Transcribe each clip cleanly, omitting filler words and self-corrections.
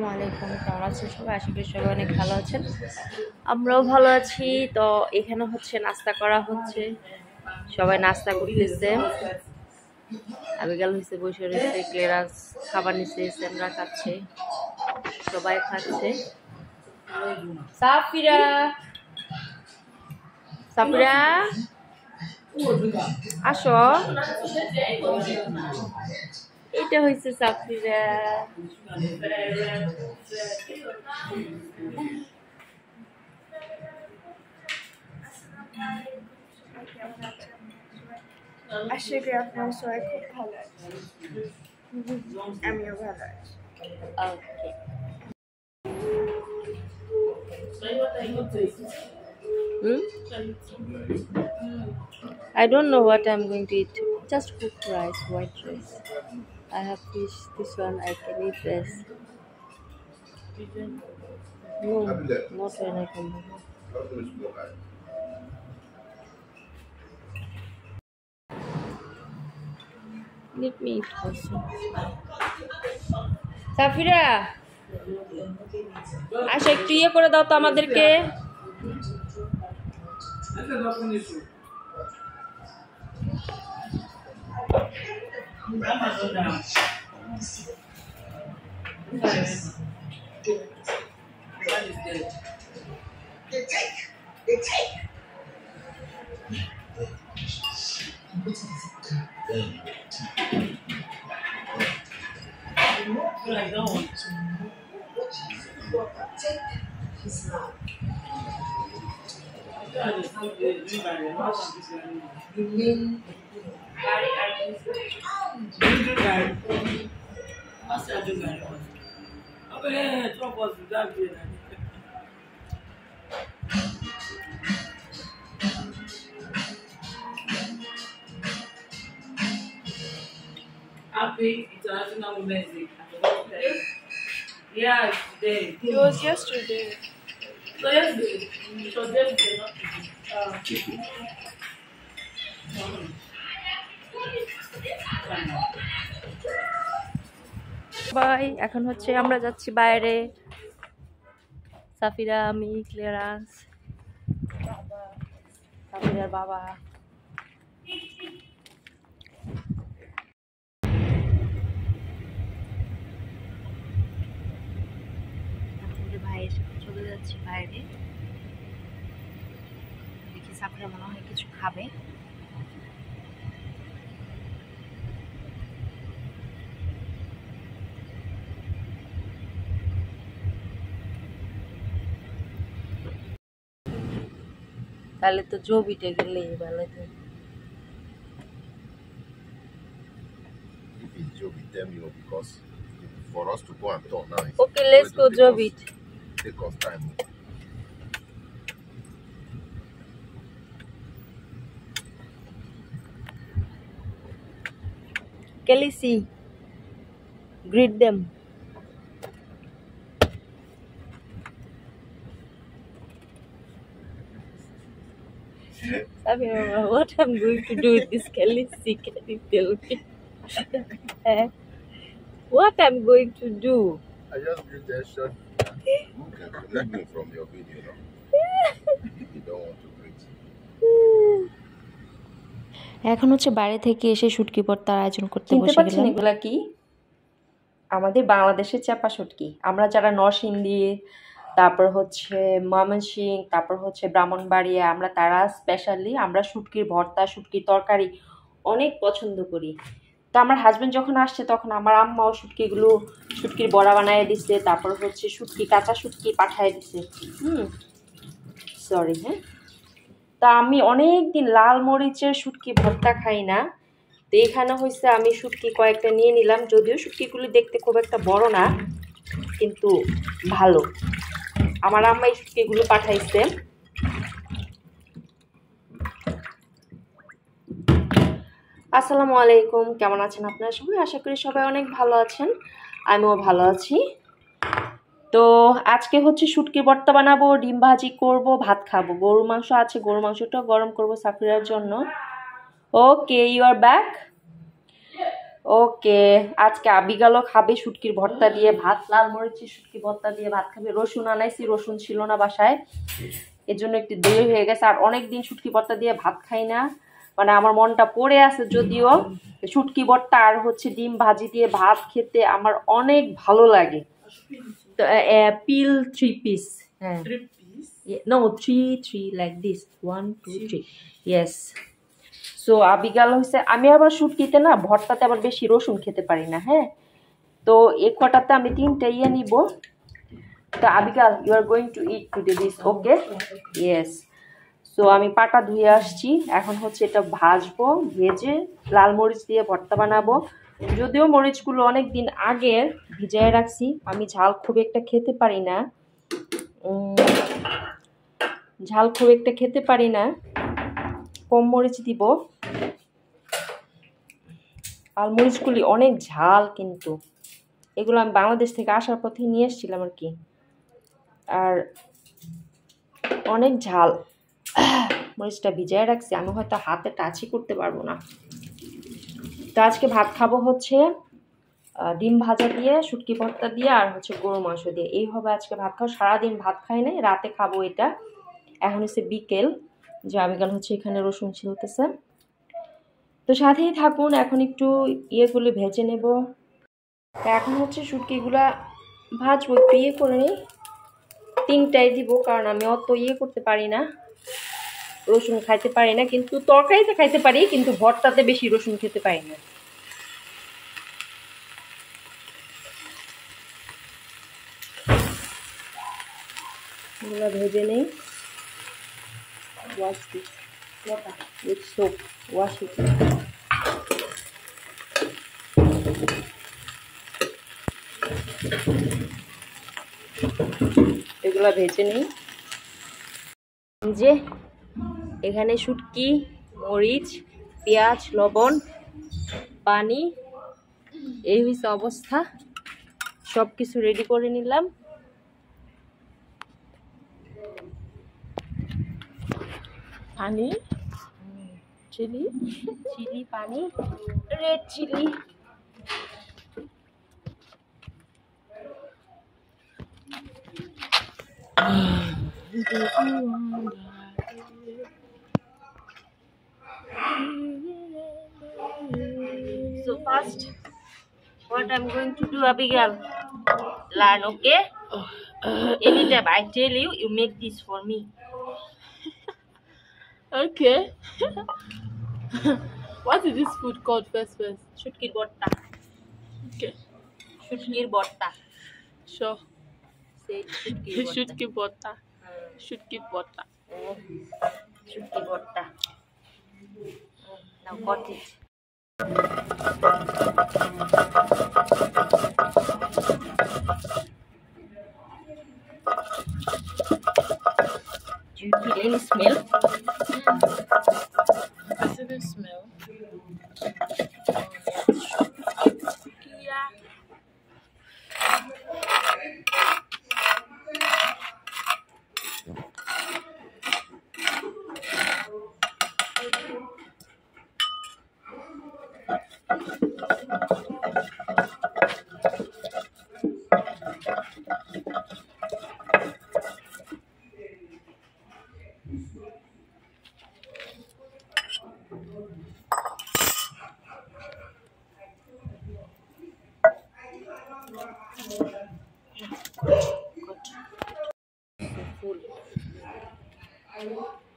ওয়ালাইকুম, কেমন আছেন সবাই? আশা করি সবাই অনেক ভালো আছেন। আমরাও ভালো আছি। তো এখানে হচ্ছে নাস্তা করা হচ্ছে, সবাই নাস্তা করতেছে। আবিগাল হয়েছে, বসে রয়েছে, ক্লেরাস খাবার নিচ্ছে, সেমরা খাচ্ছে, সবাই খাচ্ছে। সাফিরা, সাফিরা আসো, এটা হয়েছে সাফিরা। আশা করি আপনারা সবাই খুব ভালো আছেন। আমিও ভালো আছি। I don't know what I'm going to eat. Just cooked rice, white rice. I have fish. This one I can eat this. No, not when I come home. Let me eat also. Safira, আচ্ছা একটু ইয়ে করে দাও তো আমাদেরকে। Happy International Women's Day. Yeah, it's today. It was yesterday. So yesterday. So yesterday, not today. বাই, এখন হচ্ছে আমরা যাচ্ছি বাইরে। সাফিরা, আমি, ক্লিয়ারেন্স, সাফিরার বাবা। ভাই এসে চলে যাচ্ছি বাইরে। দেখি সাফিরা মনে হয় কিছু খাবে। তাহলে তো জবিটে গেলেই ভালো হতো। If it's Joby, tell me because for us to go and talk now. Okay, let's go Jobit. Take us time. Kelly, see, greet them. What I'm going to do with this Kelly, see, can you tell me? What I'm going to do? I just give that shot. Okay, let me from your video now. You don't want to greet. এখন হচ্ছে বাইরে থেকে এসে শুটকি ভর্তার আয়োজন করতে বসে গেলাম। পারছেন এগুলা কি? আমাদের বাংলাদেশের চাপা শুটকি। আমরা যারা নরসিংদী, তারপর হচ্ছে ময়মনসিংহ, তারপর হচ্ছে ব্রাহ্মণবাড়িয়া, আমরা তারা স্পেশালি আমরা শুটকির ভর্তা, শুটকির তরকারি অনেক পছন্দ করি। তো আমার হাজব্যান্ড যখন আসছে তখন আমার আম্মাও শুটকির বড়া বানায় দিচ্ছে, তারপর হচ্ছে কাঁচা শুটকি পাঠায় দিচ্ছে। সরি, হ্যাঁ। তা আমি অনেক দিন লাল মরিচের শুটকি ভর্তা খাই না। তো এখানে হয়েছে আমি শুটকি কয়েকটা নিয়ে নিলাম, যদিও শুটকিগুলি দেখতে খুব একটা বড় না, কিন্তু ভালো। আমার আম্মা এই শুটকিগুলো পাঠাইছে। আসসালামু আলাইকুম, কেমন আছেন আপনারা সবাই? আশা করি সবাই অনেক ভালো আছেন, আমিও ভালো আছি। তো আজকে হচ্ছে শুটকি ভর্তা বানাবো, ডিম ভাজি করব, ভাত খাবো। গরুর মাংস আছে, গরুর মাংসটা গরম করব সাফিরার জন্য। ওকে, ইউ আর ব্যাক। ওকে, আজকে আবিগালও খাবে শুটকির ভর্তা দিয়ে ভাত, লাল মরিচের শুটকি ভর্তা দিয়ে ভাত খাবে। রসুন আনাইছি, রসুন ছিল না বাসায়, এর জন্য একটু দেরি হয়ে গেছে। আর অনেকদিন শুটকি ভর্তা দিয়ে ভাত খাই না, মানে আমার মনটা পড়ে আছে যদিও। শুটকি ভর্তা আর হচ্ছে ডিম ভাজি দিয়ে ভাত খেতে আমার অনেক ভালো লাগে। তো পিল 3 পিস, হ্যাঁ 3 piece. no 3 like this 1 2 3 yes. So আবিগাল হয়েছে, আমি আবার শুটকিতে না ভর্তাতে আবার বেশি রসুন খেতে পারি না, হ্যাঁ। তো এই কটাতে আমি 3টা ইয়ে নিব। তো Abigail you are going to eat today this, okay yes. So আমি পাটা ধুয়ে আসছি, এখন হচ্ছে এটা ভাজবো, ভেজে লাল মরিচ দিয়ে ভর্তা বানাবো। যদিও মরিচগুলো অনেক দিন আগের ভিজায় রাখছি, আমি ঝাল খুব একটা খেতে পারি না, কম মরিচ দিব। আর মরিচগুলি অনেক ঝাল, কিন্তু এগুলো আমি বাংলাদেশ থেকে আসার পথে নিয়ে এসেছিলাম আর কি, আর অনেক ঝাল। মরিচটা ভিজায় রাখছি, আমি হয়তো হাতে টাচই করতে পারবো না। তো আজকে ভাত খাবো হচ্ছে ডিম ভাজা দিয়ে, শুটকি ভর্তা দিয়ে, আর হচ্ছে গরু মাংস দিয়ে। এই হবে আজকে ভাত খাওয়া। সারাদিন ভাত খাই নাই, রাতে খাবো এটা। এখন হচ্ছে বিকেল, যে আবিগাল হচ্ছে এখানে রসুন ছিলতেছে। তো সাথেই থাকুন, এখন একটু ইয়েগুলি ভেজে নেব। এখন হচ্ছে শুটকিগুলা ভাজবো, একটু ইয়ে করে নিই। 3টাই দিব, কারণ আমি অত ইয়ে করতে পারি না, রসুন খাইতে পারি না। কিন্তু তরকারিতে খাইতে পারি, কিন্তু ভর্তাতে বেশি রসুন খেতে পারি না। এগুলো ভেজে নেই। Wash this with soap, wash it. এগুলো ভেজে নেই। যে এখানে শুটকি, মরিচ, পেঁয়াজ, লবণ, পানি, এই হচ্ছে অবস্থা। সব কিছু রেডি করে নিলাম। Honey. Chili. চিলি, পানি, red chili. So first, what I'm going to do, Abigail, learn, okay? Anytime I tell you, you make this for me. Okay. What is this food called first? শুটকির ভর্তা, Okay. শুটকির ভর্তা। Sure. Say শুটকির ভর্তা। Should keep water. Should keep water. শুটকি ভর্তা। Now got it. Do you feel any smell? I see the smell. Yeah.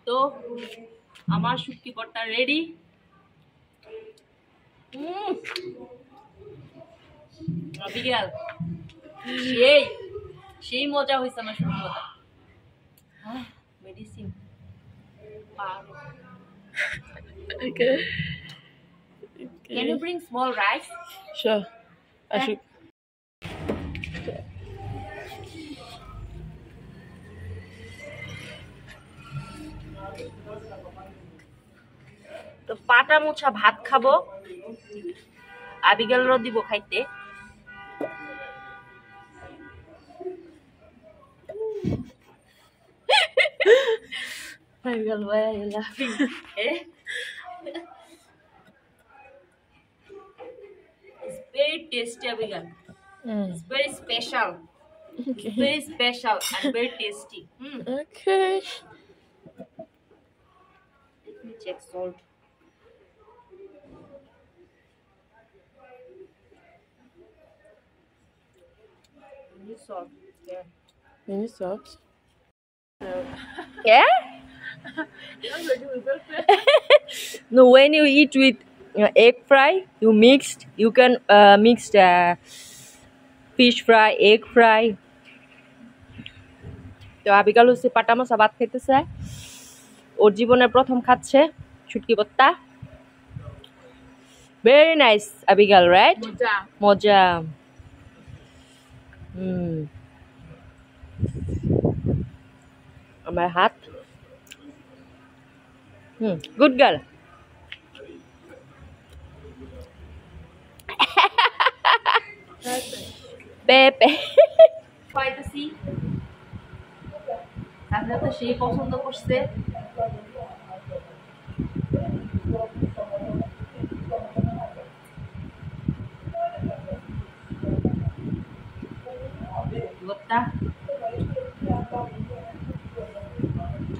তো আমার শুটকি ভর্তা রেডি। আবিগাল, সেই মজা হয়েছে আমার শুটকি ভর্তা। Medicine. Okay. Can you bring small rice? Sure. I should. তো পাটা মোছা ভাত খাবো, আবিগালরও দিব খাইতে। আবিগাল, why are you laughing? very tasty abigail. It's very special. Okay. Very special and very tasty. Okay. Let me check salt. Need salt. Yeah. You need salt? Yeah? No, when you eat with egg fry, you can mix the fish fry, egg fry. তো আবিকাল হচ্ছে পাটা মশা ভাত খেতেছে, ওর জীবনের প্রথম খাচ্ছে শুটকি ভর্তা। Very nice Abigail, right? মজা। আমার হাত। Good girl. পেপে খাইতেছি, তাহলে তো সেই পছন্দ করছে।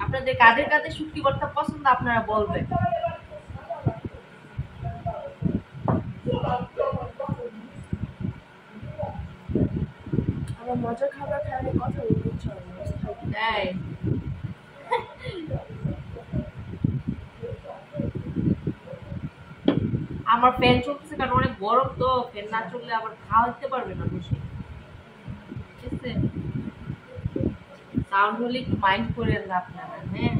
আপনাদের কাদের কাদের শুটকি ভর্তা পছন্দ আপনারা বলবেন। আমার মজার খাবার খাইলে কথা বলতে ইচ্ছা হয় না। তাই আমার ফ্যান চলতেছে কারণ অনেক গরম, তো ফ্যান না চললে আবার খাওয়াতে পারবে না বসে, ঠিক আছে? সাউন্ড হলে একটু মাইন্ড করেন না আপনারা। হ্যাঁ,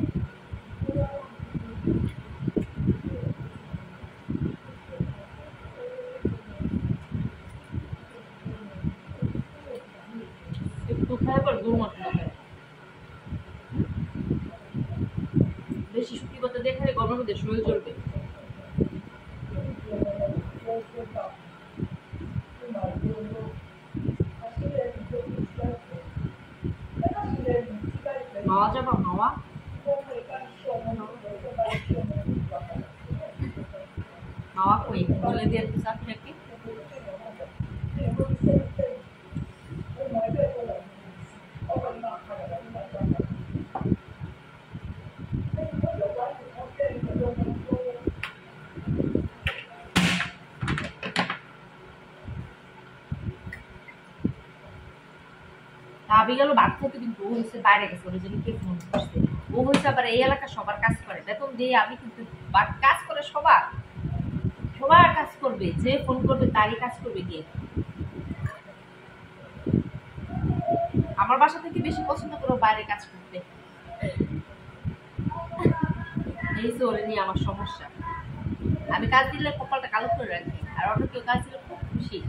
একটু খাইবার দুর্মত লাগে। বেশি শুটকি ভর্তা দেখালে গরমের মধ্যে শরীর চলবে। মাওয়া যাবা? মাওয়া মাওয়া কই বলে দিয়ে আপনাকে। আবিগালও বাদ থেকে কিন্তু ও হচ্ছে বাইরে গেছে, ওর জন্য কে ফোন করছে। ও হচ্ছে আবার এই এলাকা সবার কাজ করে, বেতন দিয়ে আমি কিন্তু কাজ করে সবার কাজ করবে, যে ফোন করবে তারই কাজ করবে গিয়ে। আমার বাসা থেকে বেশি পছন্দ করো বাইরে কাজ করতে। এই যে ওরে নিয়ে আমার সমস্যা, আমি কাজ দিলে কপালটা কালো করে রাখি, আর অন্য কেউ কাজ দিলে খুব খুশি।